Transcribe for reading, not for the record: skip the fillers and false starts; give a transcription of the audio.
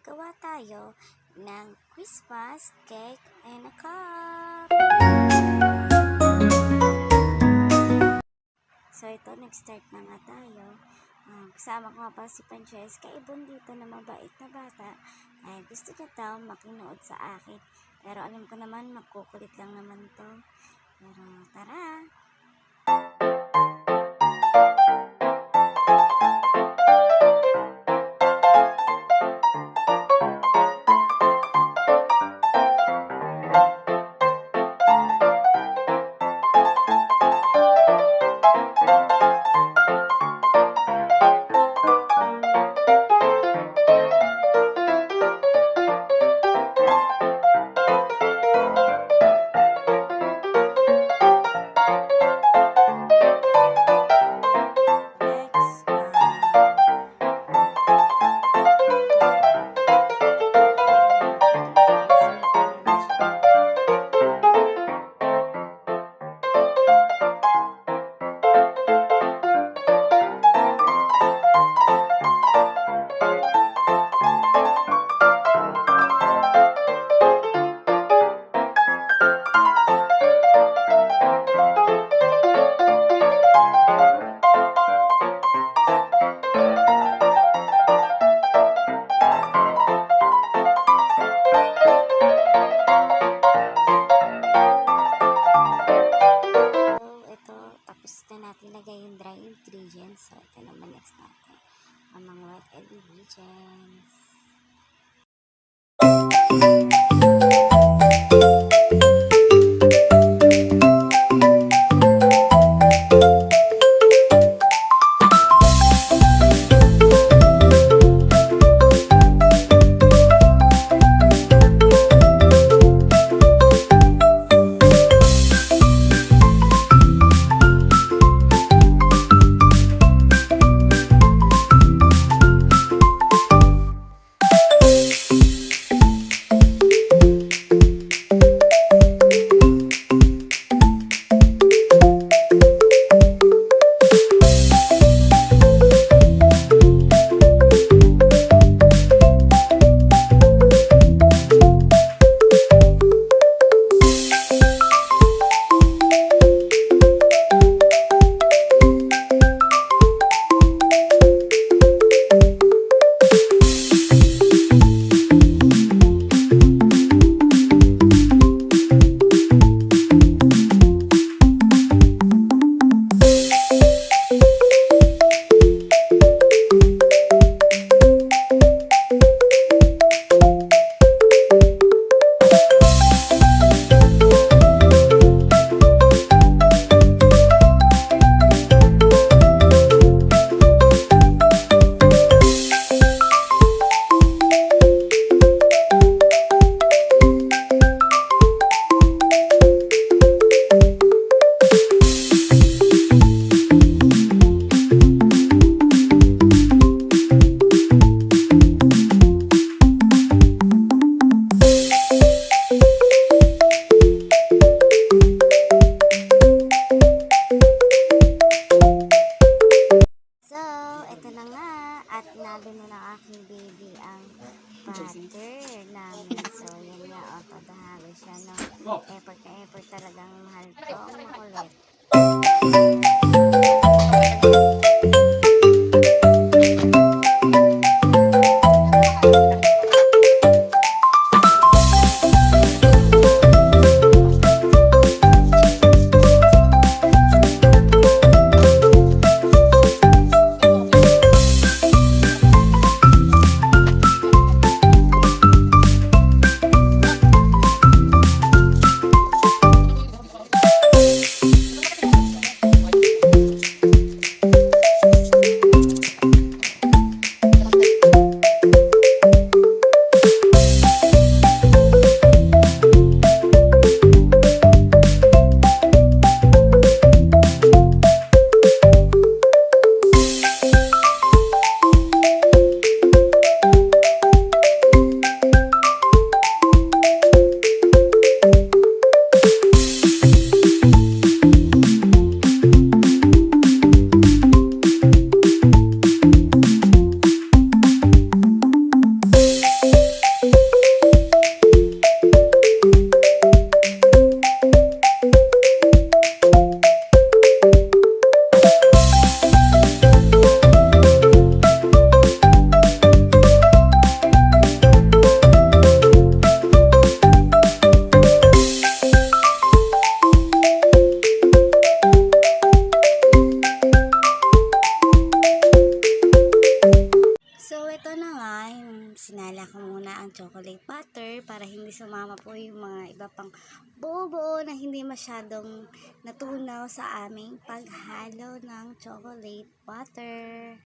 gagawa tayo ng Christmas cake and a cup. So ito, nag-start na nga tayo. Kasama ko nga pala si Francesca, ibon dito na mabait na bata. Ay gusto niya daw makinood sa akin. Pero alam ko naman, magkukulit lang naman to. Pero tara! Ilagay yung dry ingredients. So, ito naman next natin. Ang mga wet ingredients. At nalo na aking baby ang butter namin. So, yan nga, padahalo siya, no? Effort na effort talagang mahal ko. Ang makulit. hinala ko muna ang chocolate butter para hindi sumama po yung mga iba pang buo na hindi masyadong natunaw sa aming paghalo ng chocolate butter.